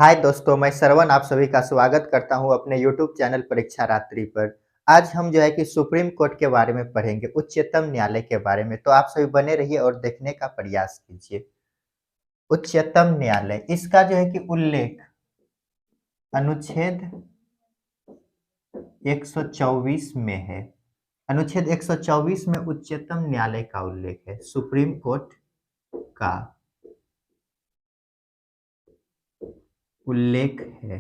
हाय दोस्तों, मैं श्रवण आप सभी का स्वागत करता हूं अपने यूट्यूब चैनल परीक्षा रात्रि पर। आज हम जो है कि सुप्रीम कोर्ट के बारे में पढ़ेंगे, उच्चतम न्यायालय के बारे में। तो आप सभी बने रहिए और देखने का प्रयास कीजिए। उच्चतम न्यायालय इसका जो है कि उल्लेख अनुच्छेद 124 में है। अनुच्छेद 124 में उच्चतम न्यायालय का उल्लेख है, सुप्रीम कोर्ट का उल्लेख है।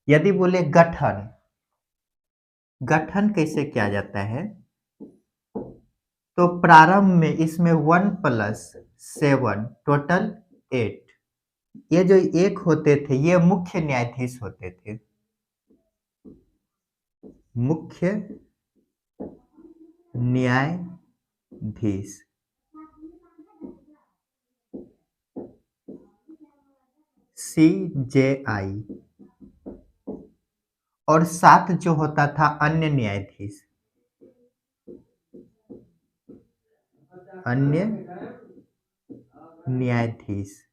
यदि बोले गठन, गठन कैसे किया जाता है, तो प्रारंभ में इसमें 1+7 टोटल 8। ये जो एक होते थे ये मुख्य न्यायाधीश होते थे। मुख्य न्यायाधीश CJI और 7 जो होता था अन्य न्यायाधीश, अन्य न्यायाधीश।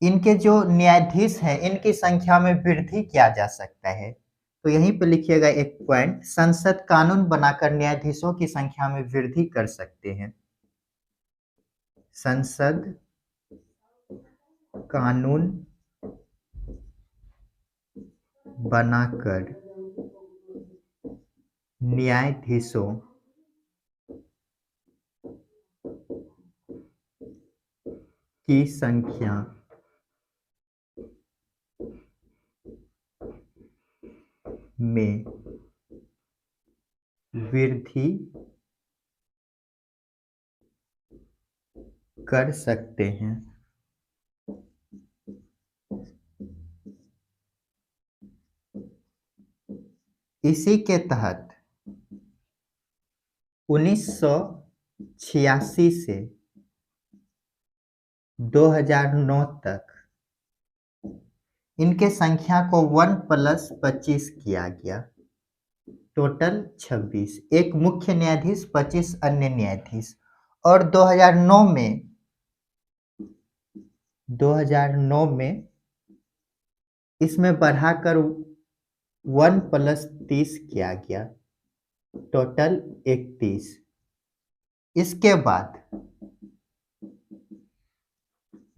इनके जो न्यायाधीश हैं इनकी संख्या में वृद्धि किया जा सकता है। तो यहीं पे लिखिएगा एक पॉइंट, संसद कानून बनाकर न्यायाधीशों की संख्या में वृद्धि कर सकते हैं। संसद कानून बनाकर न्यायाधीशों की संख्या में वृद्धि कर सकते हैं। इसी के तहत 1986 से 2009 तक इनके संख्या को 1+25 किया गया, टोटल 26। एक मुख्य न्यायाधीश, 25 अन्य न्यायाधीश। और 2009 में इसमें बढ़ाकर 1+30 किया गया, टोटल 31। इसके बाद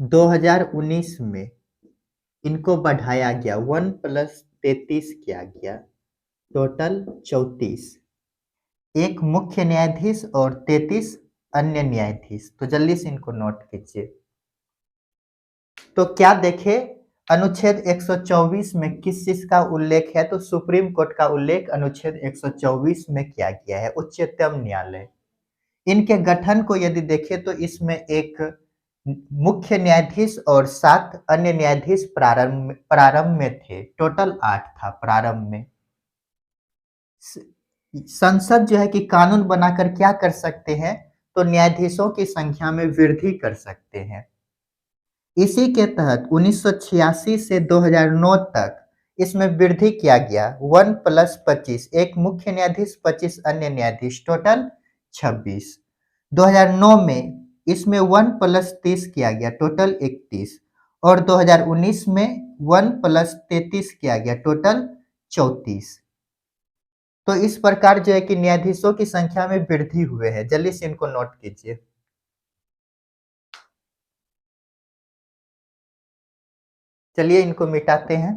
2019 में इनको बढ़ाया गया, 1+33 किया गया, टोटल 34। एक मुख्य न्यायाधीश और 33 अन्य न्यायाधीश। तो जल्दी से इनको नोट कीजिए। तो क्या देखे, अनुच्छेद 124 में किस चीज का उल्लेख है, तो सुप्रीम कोर्ट का उल्लेख अनुच्छेद 124 में किया गया है, उच्चतम न्यायालय। इनके गठन को यदि देखें तो इसमें एक मुख्य न्यायाधीश और 7 अन्य न्यायाधीश प्रारंभ में थे, टोटल 8 था प्रारंभ में। संसद जो है कि कानून बनाकर क्या कर सकते हैं, तो न्यायाधीशों की संख्या में वृद्धि कर सकते हैं। इसी के तहत 1986 से 2009 तक इसमें वृद्धि किया गया, 1+25, एक मुख्य न्यायाधीश, 25 अन्य न्यायाधीश, टोटल 26। 2009 में इसमें 1+30 किया गया, टोटल 31। और 2019 में 1+33 किया गया, टोटल 34। तो इस प्रकार जो है कि न्यायाधीशों की संख्या में वृद्धि हुए है। जल्दी से इनको नोट कीजिए। चलिए इनको मिटाते हैं।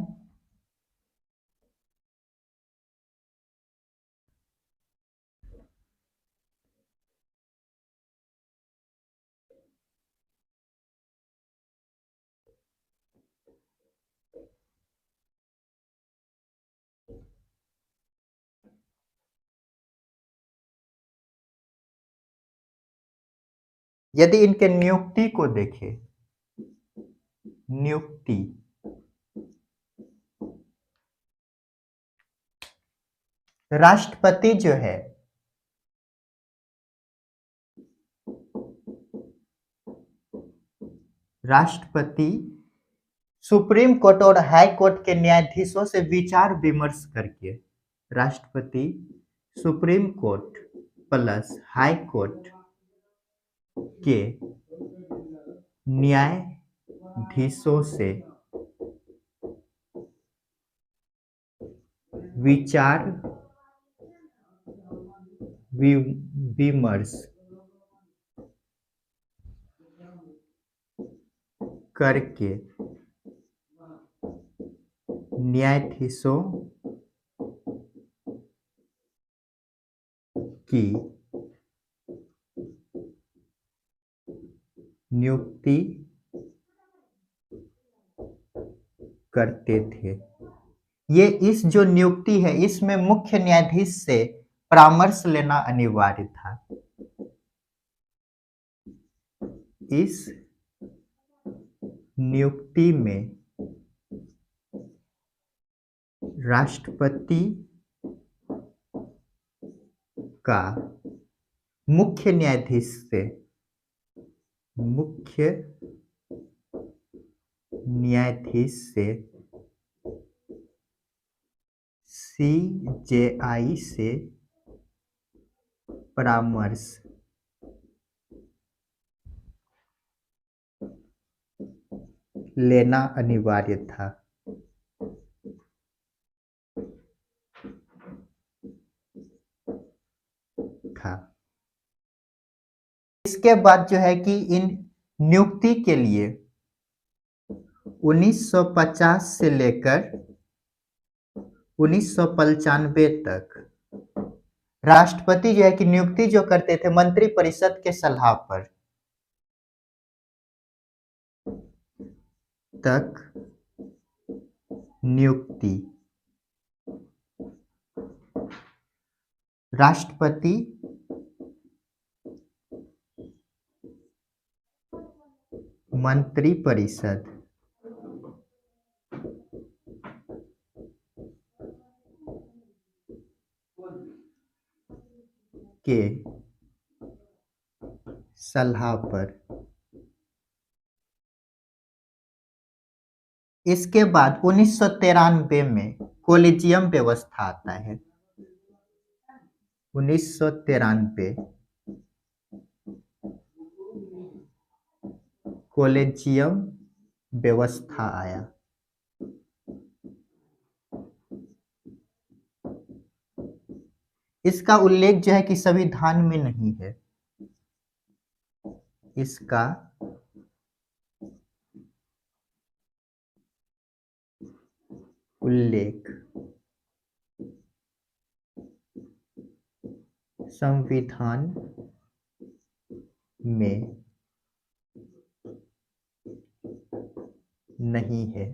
यदि इनके नियुक्ति को देखें, नियुक्ति, राष्ट्रपति जो है राष्ट्रपति सुप्रीम कोर्ट और हाई कोर्ट के न्यायाधीशों से विचार विमर्श करके, राष्ट्रपति supreme court plus high court के न्यायाधीशों से विचार विमर्श करके न्यायाधीशों की नियुक्ति करते थे। ये इस जो नियुक्ति है इसमें मुख्य न्यायाधीश से परामर्श लेना अनिवार्य था। इस नियुक्ति में राष्ट्रपति का मुख्य न्यायाधीश से सीजेआई से परामर्श लेना अनिवार्य था। इसके बाद जो है कि इन नियुक्ति के लिए 1950 से लेकर 1995 तक राष्ट्रपति जो है कि नियुक्ति जो करते थे मंत्रिपरिषद के सलाह पर तक नियुक्ति राष्ट्रपति मंत्रिपरिषद के सलाह पर। इसके बाद 1993 में कोलिजियम व्यवस्था आता है। 1993 कोलिजियम व्यवस्था आया। इसका उल्लेख जो है कि संविधान में नहीं है। इसका उल्लेख संविधान में नहीं है।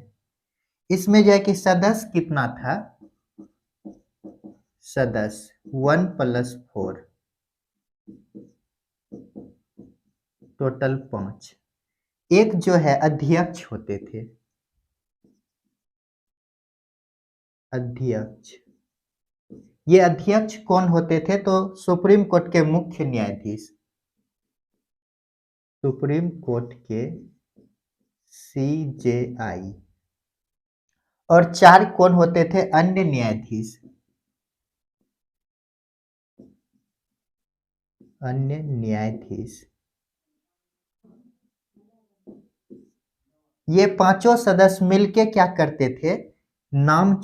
इसमें जो है कि सदस्य कितना था? सदस्य 1+4 टोटल 5। एक जो है अध्यक्ष होते थे। अध्यक्ष, ये अध्यक्ष कौन होते थे? तो सुप्रीम कोर्ट के मुख्य न्यायाधीश, सुप्रीम कोर्ट के सीजेआई। और 4 कौन होते थे? अन्य न्यायाधीश, अन्य न्यायाधीश। ये पांचों सदस्य मिलके क्या करते थे? नाम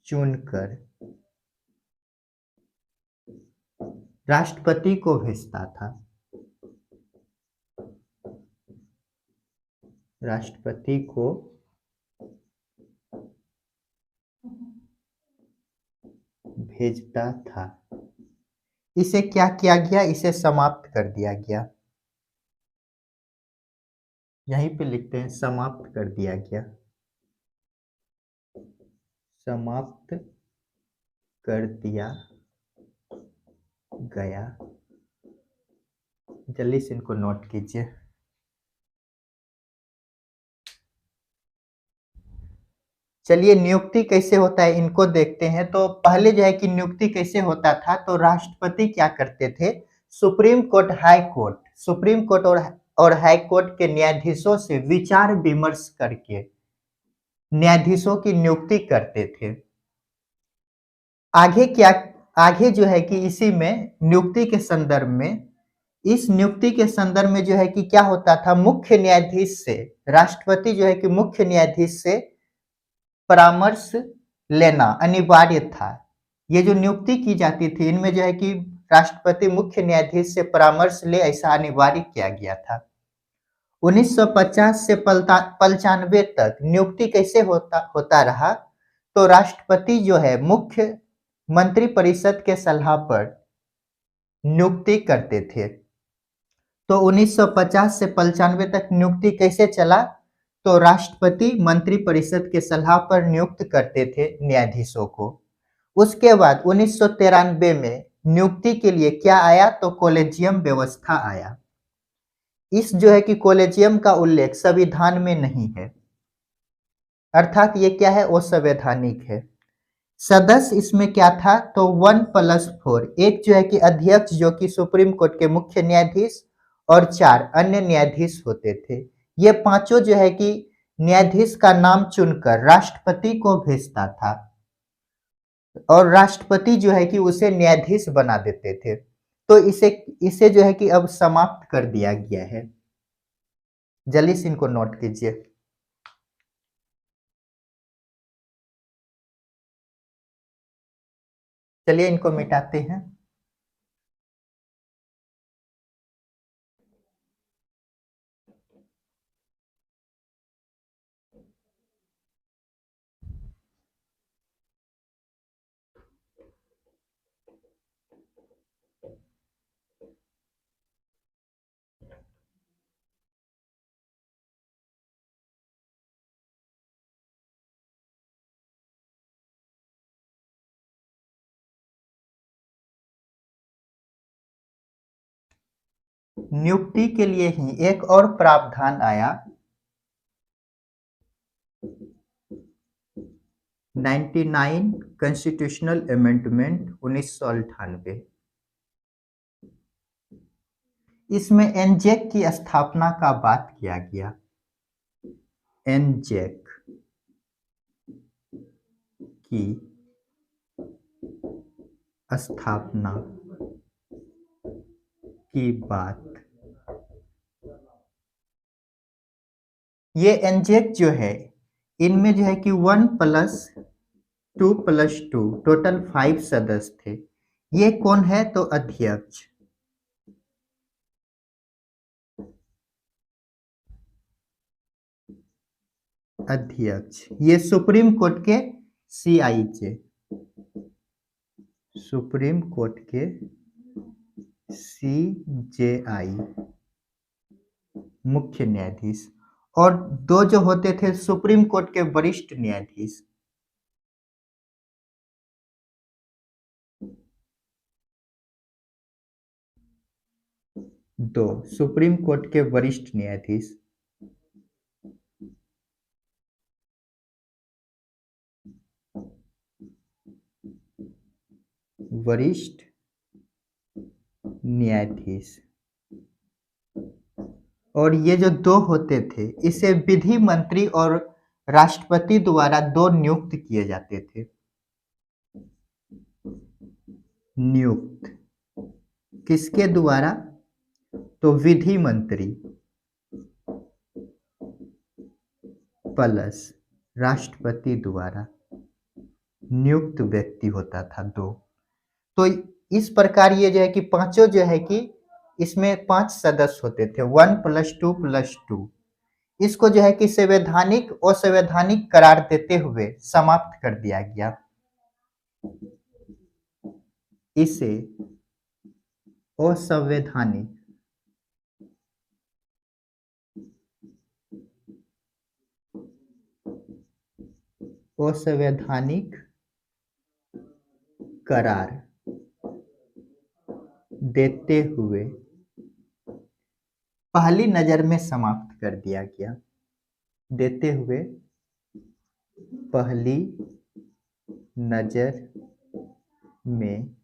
चुनकर राष्ट्रपति को भेजता था। राष्ट्रपति को भेजता था। इसे क्या किया गया? इसे समाप्त कर दिया गया। यहीं पे लिखते हैं समाप्त कर दिया गया। समाप्त कर दिया गया। जल्दी से इनको नोट कीजिए। चलिए नियुक्ति कैसे होता है इनको देखते हैं। तो पहले जो है कि नियुक्ति कैसे होता था, तो राष्ट्रपति क्या करते थे? Supreme court, high court, supreme court और हाई कोर्ट के न्यायाधीशों से विचार विमर्श करके न्यायाधीशों की नियुक्ति करते थे। आगे जो है कि इसी में नियुक्ति के संदर्भ में, इस नियुक्ति के संदर्भ में जो है कि क्या होता था, मुख्य न्यायाधीश से, राष्ट्रपति जो है कि मुख्य न्यायाधीश से परामर्श लेना अनिवार्य था। ये जो नियुक्ति की जाती थी इनमें जो है कि राष्ट्रपति मुख्य न्यायाधीश से परामर्श ले, ऐसा अनिवार्य किया गया था। 1950 से 95 तक नियुक्ति कैसे होता रहा, तो राष्ट्रपति जो है मुख्य मंत्रिपरिषद के सलाह पर नियुक्ति करते थे। तो 1950 से 95 तक नियुक्ति कैसे चला, तो राष्ट्रपति मंत्रिपरिषद के सलाह पर नियुक्त करते थे न्यायाधीशों को। उसके बाद 1993 में नियुक्ति के लिए क्या आया, तो कॉलेजियम व्यवस्था आया। इस जो है कि कॉलेजियम का उल्लेख संविधान में नहीं है, अर्थात ये क्या है, असंवैधानिक है। सदस्य इसमें क्या था, तो 1+4, एक जो है कि अध्यक्ष जो कि सुप्रीम कोर्ट के मुख्य न्यायाधीश और 4 अन्य न्यायाधीश होते थे। ये पांचों जो है कि न्यायाधीश का नाम चुनकर राष्ट्रपति को भेजता था और राष्ट्रपति जो है कि उसे न्यायाधीश बना देते थे। तो इसे जो है कि अब समाप्त कर दिया गया है। जल्दी से इनको नोट कीजिए। चलिए इनको मिटाते हैं। नियुक्ति के लिए ही एक और प्रावधान आया, 99 कॉन्स्टिट्यूशनल अमेंडमेंट 1998। इसमें एनजेक की स्थापना का बात किया गया। एनजेक की स्थापना की बात। ये एनजेक जो है इनमें जो है कि 1+2+2 टोटल 5 सदस्य थे। ये कौन है, तो अध्यक्ष, ये सुप्रीम कोर्ट के सीआईजे, सुप्रीम कोर्ट के सीजेआई मुख्य न्यायाधीश, और 2 जो होते थे सुप्रीम कोर्ट के वरिष्ठ न्यायाधीश। दो सुप्रीम कोर्ट के वरिष्ठ न्यायाधीश, वरिष्ठ न्यायाधीश, और ये जो 2 होते थे इसे विधि मंत्री और राष्ट्रपति द्वारा 2 नियुक्त किए जाते थे। नियुक्त किसके द्वारा, तो विधि मंत्री प्लस राष्ट्रपति द्वारा नियुक्त व्यक्ति होता था 2। तो इस प्रकार ये जो है कि पांचों जो है कि इसमें 5 सदस्य होते थे, 1+2+2। इसको जो है कि संवैधानिक असंवैधानिक करार देते हुए समाप्त कर दिया गया। इसे असंवैधानिक करार देते हुए पहली नजर में समाप्त कर दिया गया। देते हुए पहली नजर में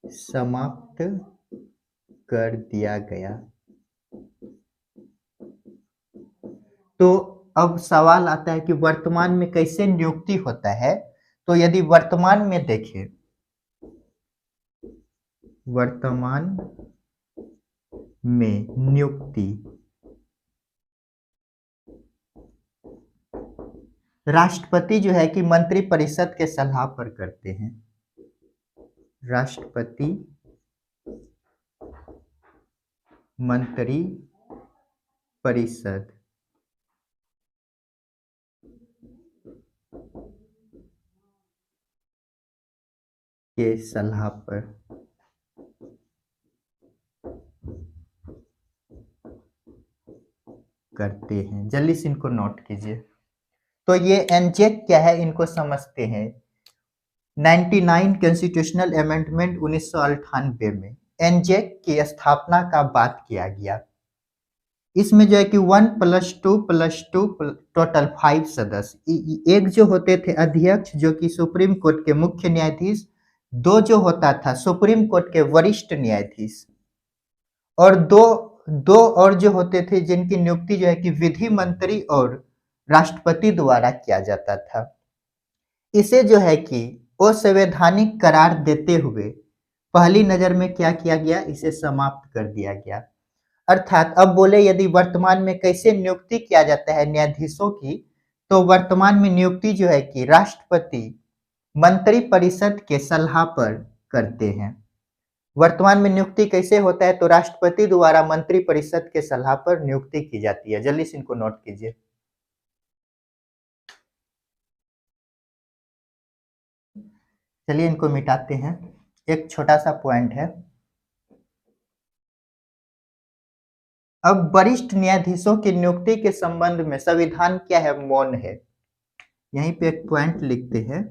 समाप्त कर दिया गया। तो अब सवाल आता है कि वर्तमान में कैसे नियुक्ति होता है। तो यदि वर्तमान में देखें, वर्तमान में नियुक्ति राष्ट्रपति जो है कि मंत्रिपरिषद के सलाह पर करते हैं, राष्ट्रपति मंत्री परिषद के सलाह पर करते हैं। जल्दी से इनको नोट कीजिए। तो ये एनजेक क्या है, इनको समझते हैं। 99 कॉन्स्टिट्यूशनल अमेंडमेंट 1998 में एनजेक की स्थापना का बात किया गया। इसमें जो है कि 1+2+2 टोटल 5 सदस्य, एक जो होते थे अध्यक्ष जो कि सुप्रीम कोर्ट के मुख्य न्यायाधीश, दो जो होता था सुप्रीम कोर्ट के वरिष्ठ न्यायाधीश, और दो दो और जो होते थे जिनकी नियुक्ति जो है कि विधि मंत्री और राष्ट्रपति द्वारा किया जाता था। इसे जो है कि असंवैधानिक करार देते हुए पहली नजर में क्या किया गया, इसे समाप्त कर दिया गया। अर्थात अब बोले यदि वर्तमान में कैसे नियुक्ति किया जाता है न्यायाधीशों की, तो वर्तमान में नियुक्ति जो है कि राष्ट्रपति मंत्रिपरिषद के सलाह पर करते हैं। वर्तमान में नियुक्ति कैसे होता है, तो राष्ट्रपति द्वारा मंत्रिपरिषद के सलाह पर नियुक्ति की जाती है। जल्दी से इनको नोट कीजिए। चलिए इनको मिटाते हैं। एक छोटा सा पॉइंट है। अब वरिष्ठ न्यायाधीशों की नियुक्ति के संबंध में संविधान क्या है, मौन है। यहीं पे एक पॉइंट लिखते हैं।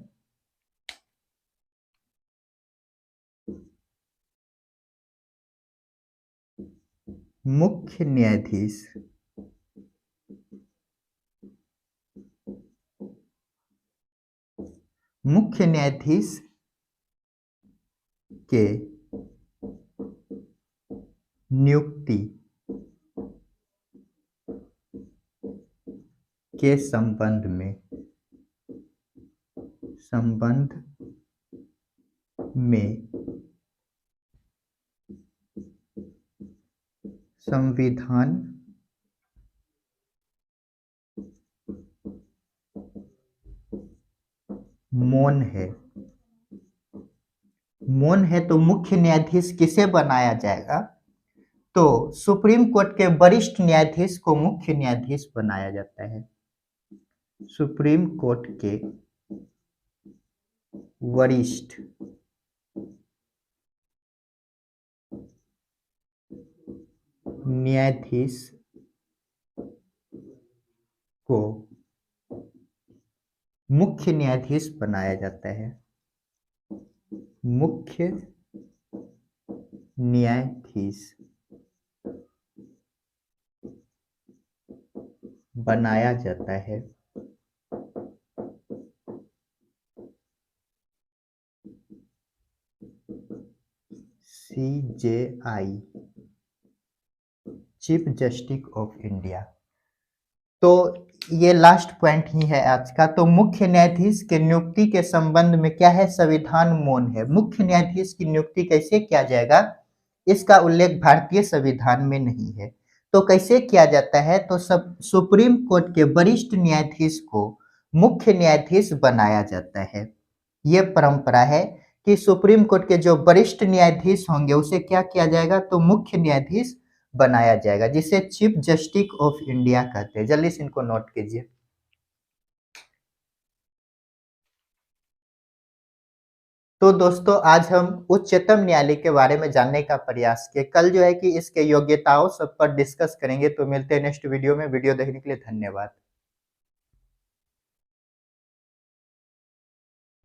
मुख्य न्यायाधीश के नियुक्ति के संबंध में संविधान मौन है। मौन है तो मुख्य न्यायाधीश किसे बनाया जाएगा, तो सुप्रीम कोर्ट के वरिष्ठ न्यायाधीश को मुख्य न्यायाधीश बनाया जाता है। सुप्रीम कोर्ट के वरिष्ठ न्यायाधीश को मुख्य न्यायाधीश बनाया जाता है। मुख्य न्यायाधीश बनाया जाता है। CJI, chief justice of India. तो ये लास्ट पॉइंट ही है आज का। तो मुख्य न्यायाधीश के नियुक्ति के संबंध में क्या है, संविधान मौन है। मुख्य न्यायाधीश की नियुक्ति कैसे किया जाएगा, इसका उल्लेख भारतीय संविधान में नहीं है। तो कैसे किया जाता है, तो सब सुप्रीम कोर्ट के वरिष्ठ न्यायाधीश को मुख्य न्यायाधीश बनाया जाता है। ये परंपरा है कि सुप्रीम कोर्ट के जो वरिष्ठ न्यायाधीश होंगे उसे क्या किया जाएगा, तो मुख्य न्यायाधीश बनाया जाएगा, जिसे चीफ जस्टिस ऑफ इंडिया कहते हैं। जल्दी से इनको नोट कीजिए। तो दोस्तों आज हम उच्चतम न्यायालय के बारे में जानने का प्रयास किए। कल जो है कि इसके योग्यताओं सब पर डिस्कस करेंगे। तो मिलते हैं नेक्स्ट वीडियो में। वीडियो देखने के लिए धन्यवाद।